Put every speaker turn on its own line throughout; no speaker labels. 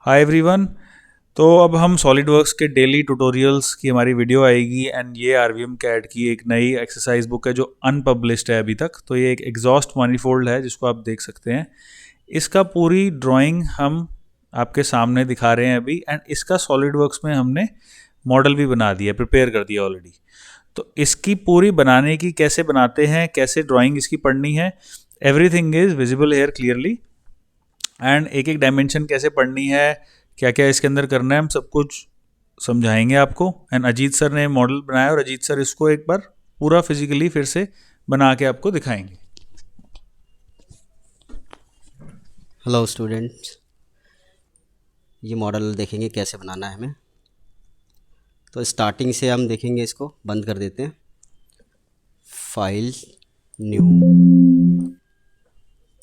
Hi everyone. तो अब हम सॉलिडवर्क्स के डेली ट्यूटोरियल्स की हमारी वीडियो आएगी एंड ये आरवीएम कैड की एक नई एक्सरसाइज बुक है जो अनपब्लिश्ड है अभी तक। तो ये एक एग्जॉस्ट manifold है जिसको आप देख सकते हैं। इसका पूरी ड्राइंग हम आपके सामने दिखा रहे हैं अभी, एंड इसका सॉलिडवर्क्स में हमने मॉडल भी बना दिया, प्रिपेयर कर दिया ऑलरेडी। तो इसकी पूरी बनाने की कैसे बनाते हैं, कैसे ड्राइंग इसकी पढ़नी है, everything is visible here clearly. And एक एक डायमेंशन कैसे पढ़नी है, क्या क्या इसके अंदर करना है, हम सब कुछ समझाएंगे आपको। एंड अजीत सर ने मॉडल बनाया और अजीत सर इसको एक बार पूरा फिजिकली फिर से बना के आपको दिखाएंगे।
हेलो स्टूडेंट्स, ये मॉडल देखेंगे कैसे बनाना है हमें। तो स्टार्टिंग से हम देखेंगे, इसको बंद कर देते हैं। फाइल, न्यू,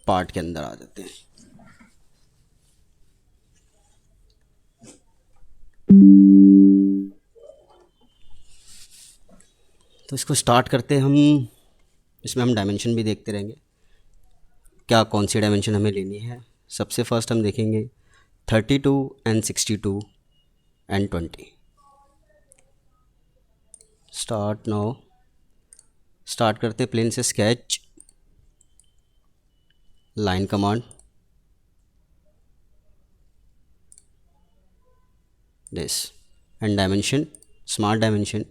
पार्ट के अंदर आ जाते हैं। तो इसको स्टार्ट करते हैं हम। इसमें हम डायमेंशन भी देखते रहेंगे, क्या कौन सी डायमेंशन हमें लेनी है। सबसे फर्स्ट हम देखेंगे 32 and 62 and 20। Start now. Start करते हैं प्लेन से। Sketch, line command, this, and dimension, smart dimension.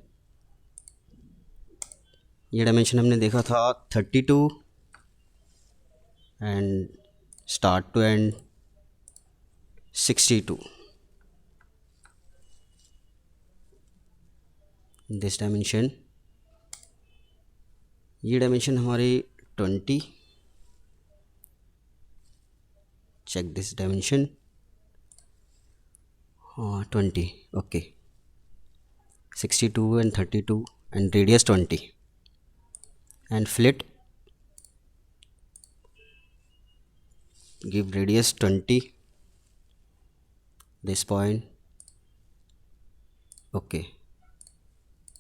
ये डायमेंशन हमने देखा था 32 and start to and 62। This dimension, ये डायमेंशन हमारी 20। चेक दिस डायमेंशन, हाँ 20, okay. 62 and 32 and radius 20 and fillet, give radius 20, this point, okay.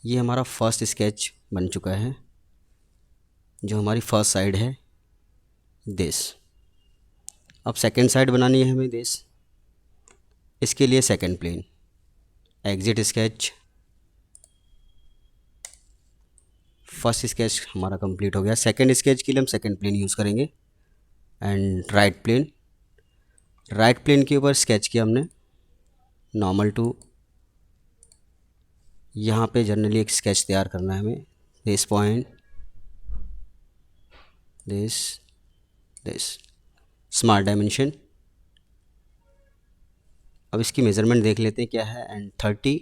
ये हमारा फर्स्ट स्केच बन चुका है, जो हमारी फर्स्ट साइड है दिस। अब सेकंड साइड बनानी है हमें दिस। इसके लिए second plane, exit sketch. First sketch हमारा कंप्लीट हो गया। सेकंड स्केच के लिए हम सेकंड प्लेन यूज़ करेंगे and right plane. Right plane के ऊपर स्केच किया हमने नॉर्मल टू। यहाँ पे जनरली एक स्केच तैयार करना है हमें। This point, this, this, smart dimension. अब इसकी मेज़रमेंट देख लेते हैं क्या है। And 30,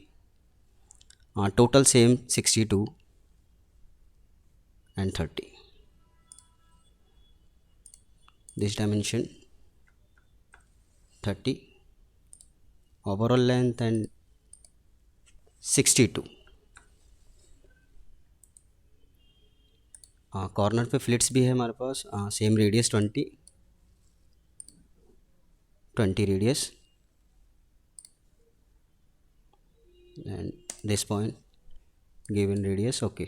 total same 62 and 30। This dimension 30, overall length and 62। Corner पे फ्लिट्स भी है हमारे पास। Same radius 20, 20 radius and this point given radius, okay.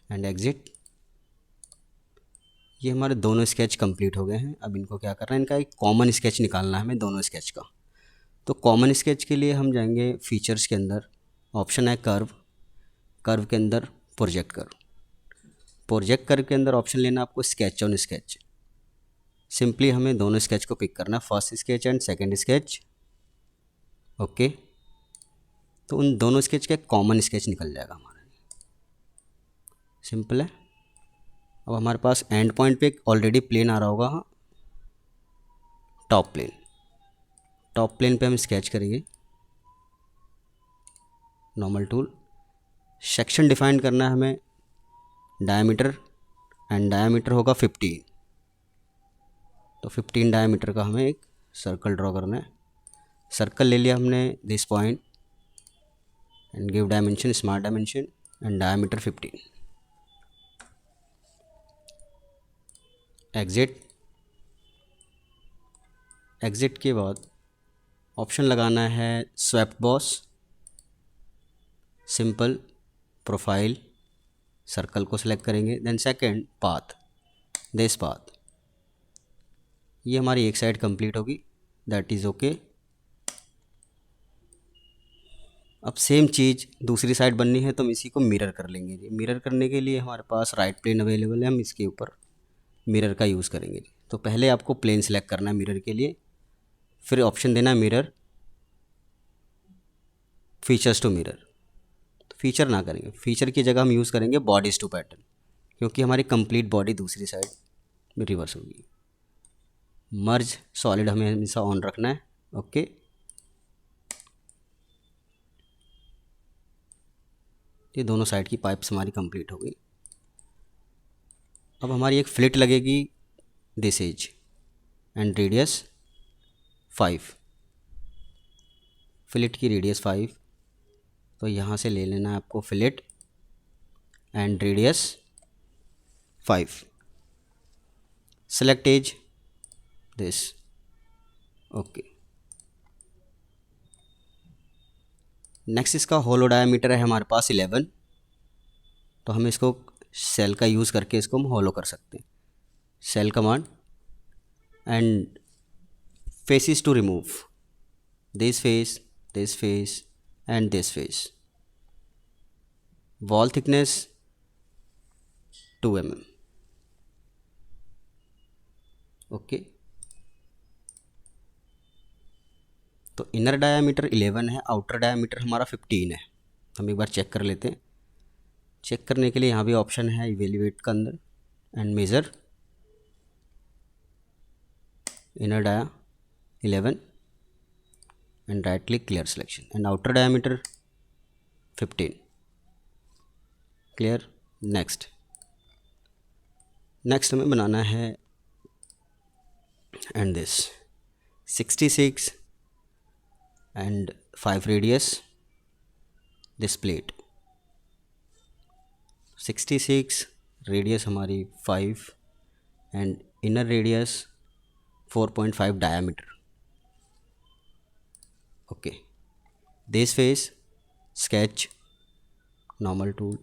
And exit. ये हमारे दोनों स्केच कंप्लीट हो गए हैं। अब इनको क्या करना है, इनका एक कॉमन स्केच निकालना है हमें दोनों स्केच का। तो कॉमन स्केच के लिए हम जाएंगे फीचर्स के अंदर, ऑप्शन है कर्व। कर्व के अंदर प्रोजेक्ट कर्व। प्रोजेक्ट कर्व के अंदर ऑप्शन लेना आपको स्केच ऑन स्केच। सिंपली हमें दोनों स्केच को पिक करना है, first sketch and second sketch, okay. तो उन दोनों स्केच का एक कॉमन स्केच निकल जाएगा हमारा। सिंपल है। अब हमारे पास एंड पॉइंट पे ऑलरेडी प्लेन आ रहा होगा, हाँ, टॉप प्लेन। टॉप प्लेन पे हम स्केच करेंगे, नॉर्मल टूल। सेक्शन डिफाइन करना है हमें डायमीटर, एंड डायमीटर होगा 15। तो 15 डायमीटर का हमें एक सर्कल ड्रॉ करना है। सर्कल ले लिया हमने, this point, and give dimension, smart dimension, and diameter 15। Exit. Exit के बाद ऑप्शन लगाना है swept boss, simple, profile, circle को सिलेक्ट करेंगे। Then second path, this path, ये हमारी एक साइड कंप्लीट होगी, दैट इज़ ओके। अब सेम चीज़ दूसरी साइड बननी है तो हम इसी को मिरर कर लेंगे जी। मिरर करने के लिए हमारे पास राइट प्लेन अवेलेबल है, हम इसके ऊपर मिरर का यूज़ करेंगे जी। तो पहले आपको प्लेन सेलेक्ट करना है मिरर के लिए, फिर ऑप्शन देना है मिरर, फीचर्स टू मिरर। तो फीचर ना करेंगे, फीचर की जगह हम यूज़ करेंगे बॉडीज़ टू पैटर्न, क्योंकि हमारी कंप्लीट बॉडी दूसरी साइड में रिवर्स होगी। मर्ज सॉलिड हमें हमेशा ऑन रखना है, ओके। ये दोनों साइड की पाइप्स हमारी कंप्लीट हो गई। अब हमारी एक फ्लिट लगेगी this edge and radius 5, fillet की रेडियस 5। तो यहाँ से ले लेना है आपको fillet and radius 5, select edge this, okay. Next इसका होलो डायामीटर है हमारे पास 11, तो हम इसको सेल का यूज़ करके इसको हम होलो कर सकते हैं। Shell command and faces to remove, this face and this face. Wall thickness 2 mm, okay. तो इनर डायामीटर 11 है, आउटर डायामीटर हमारा 15 है। हम एक बार चेक कर लेते हैं। चेक करने के लिए यहाँ भी ऑप्शन है इवेल्युएट का अंदर and measure inner dia 11 and right click clear selection and outer diameter 15, clear. Next हमें बनाना है and this 66 and 5 radius this plate. 66 radius हमारी 5 and inner radius 4.5 diameter, okay. This face sketch normal tool,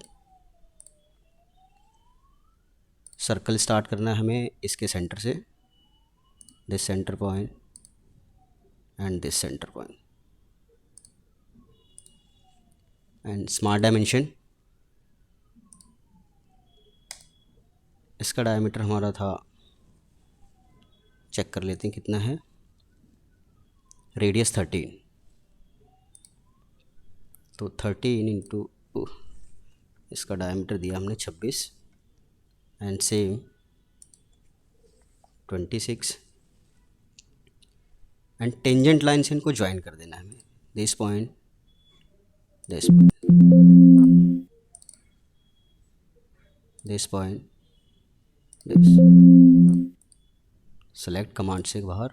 circle start करना है हमें इसके center से, this center point and this center point and smart dimension. इसका डायमीटर हमारा था, check कर लेते हैं कितना है, रेडियस 13, तो 13 इंटू इसका डायमीटर दिया हमने 26 and same 26 and tangent line से इनको ज्वाइन कर देना है हमें, this point this point this point this. Select command से बाहर,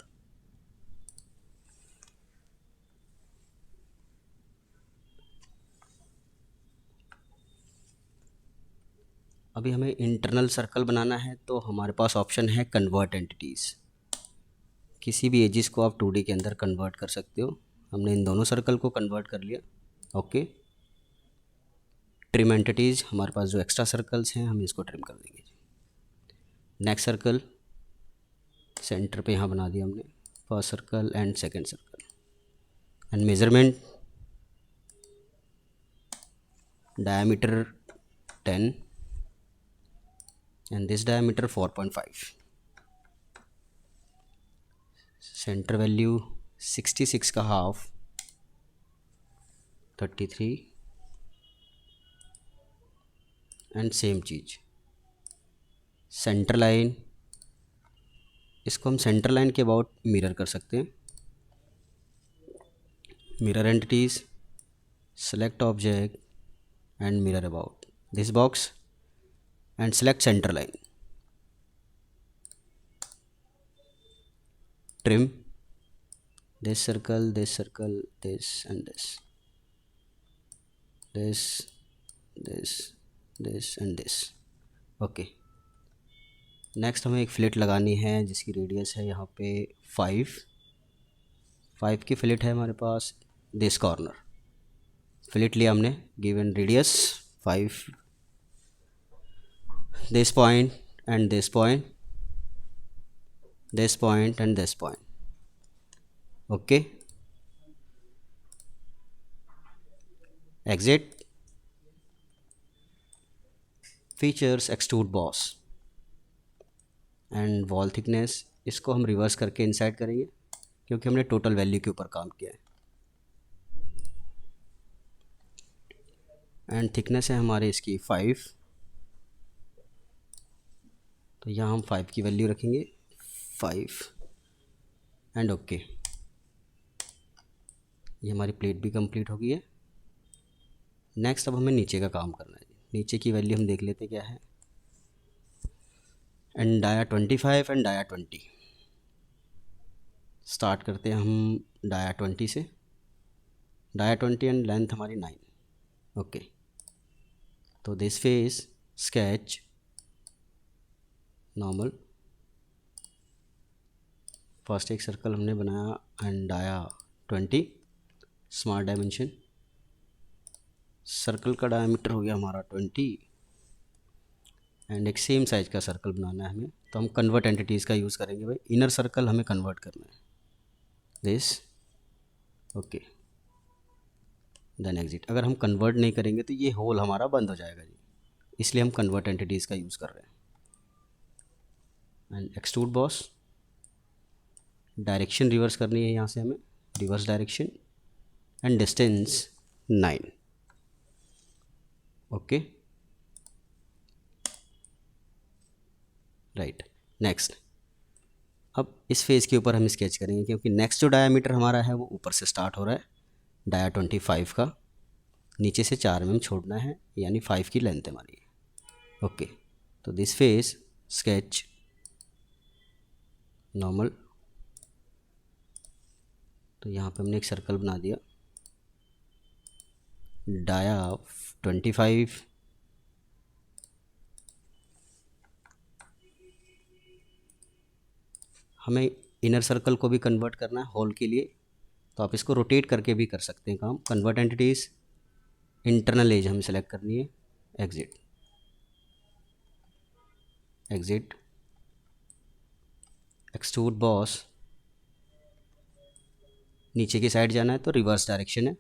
अभी हमें इंटरनल सर्कल बनाना है तो हमारे पास ऑप्शन है कन्वर्ट एंटिटीज़। किसी भी एजिस को आप 2D के अंदर कन्वर्ट कर सकते हो। हमने इन दोनों सर्कल को कन्वर्ट कर लिया, ओके। ट्रिम एंटिटीज़, हमारे पास जो एक्स्ट्रा सर्कल्स हैं हम इसको ट्रिम कर देंगे। नेक्स्ट सर्कल सेंटर पे यहाँ बना दिया हमने, first circle and second circle and measurement diameter 10 and this diameter 4.5, centre value 66 का half 33 and same cheese centre line, इसको हम सेंटर लाइन के अबाउट मिरर कर सकते हैं। Mirror entities, select object and mirror about this box and select center line, trim this circle, this and this and this, okay. Next हमें एक fleet लगानी है जिसकी रेडियस है यहाँ पे 5 की फ्लिट है हमारे पास, दिस कॉर्नर फ्लिट लिया हमने, given radius 5, this point and this point, this point and this point. Okay, exit. Features extrude boss and wall thickness, इसको हम रिवर्स करके इंसर्ट करेंगे क्योंकि हमने टोटल वैल्यू के ऊपर काम किया है। एंड थिकनेस है हमारे इसकी 5, तो यहाँ हम 5 की वैल्यू रखेंगे 5 एंड ओके। ये हमारी प्लेट भी कंप्लीट हो गई है। नेक्स्ट अब हमें नीचे का काम करना है। नीचे की वैल्यू हम देख लेते क्या है। And dia 25 and dia 20। Start करते हैं हम डाया 20 से। डाया 20 एंड लेंथ हमारी 9। ओके, तो this face sketch normal. First एक सर्कल हमने बनाया and dia 20 smart dimension. Circle का डायमीटर हो गया हमारा 20 एंड एक सेम साइज का सर्कल बनाना है हमें, तो हम कन्वर्ट एंटिटीज़ का यूज़ करेंगे भाई। इनर सर्कल हमें कन्वर्ट करना है, दिस ओके देन एग्जिट। अगर हम कन्वर्ट नहीं करेंगे तो ये होल हमारा बंद हो जाएगा जी, इसलिए हम कन्वर्ट एंटिटीज़ का यूज़ कर रहे हैं। And extrude boss, direction reverse करनी है यहाँ से हमें, reverse direction and distance 9। Okay right. Next अब इस फेज़ के ऊपर हम स्केच करेंगे क्योंकि नेक्स्ट जो डायामीटर हमारा है वो ऊपर से स्टार्ट हो रहा है, डाया 25 का। नीचे से 4 mm छोड़ना है, यानी 5 की लेंथ है हमारी। ओके, तो दिस फेस स्केच नॉर्मल। तो यहाँ पे हमने एक सर्कल बना दिया, डाया 25 हमें इनर सर्कल को भी कन्वर्ट करना है होल के लिए, तो आप इसको रोटेट करके भी कर सकते हैं काम। कन्वर्ट एंटिटीज़, इंटरनल एज हमें सेलेक्ट करनी है, एग्जिट एग्जिट। एक्सट्रूड बॉस, नीचे की साइड जाना है तो रिवर्स डायरेक्शन है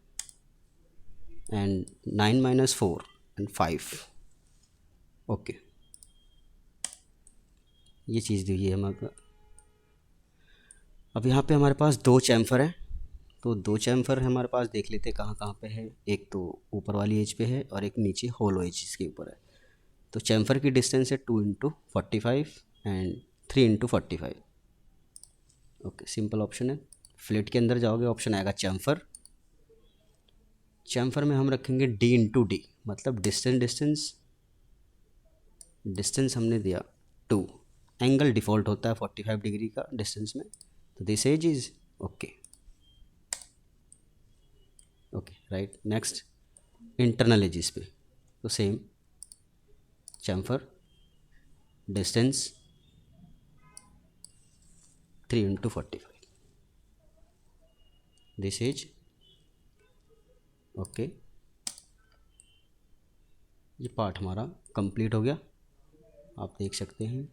एंड 9 - 4 एंड 5। ओके, ये चीज़ दी है हमारे। अब यहाँ पे हमारे पास 2 चैम्फर हैं, तो 2 चैम्फर हमारे पास, देख लेते हैं कहाँ कहाँ पे है। एक तो ऊपर वाली एज पे है और एक नीचे होलो एज इसके ऊपर है। तो चैम्फर की डिस्टेंस है 2 × 45 एंड 3 × 45। ओके, सिंपल ऑप्शन है। फ्लेट के अंदर जाओगे, ऑप्शन आएगा चैम्फर। चैम्फर में हम रखेंगे d × d, मतलब डिस्टेंस हमने दिया 2। एंगल डिफ़ॉल्ट होता है 45 डिग्री का डिस्टेंस में, तो this edge is okay okay right. Next internal edges पे, तो same chamfer distance 3 × 45, this edge okay. ये पार्ट हमारा कंप्लीट हो गया, आप देख सकते हैं।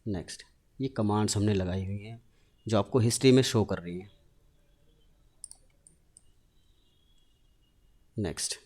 नेक्स्ट, ये कमांड्स हमने लगाई हुई हैं जो आपको हिस्ट्री में शो कर रही हैं। नेक्स्ट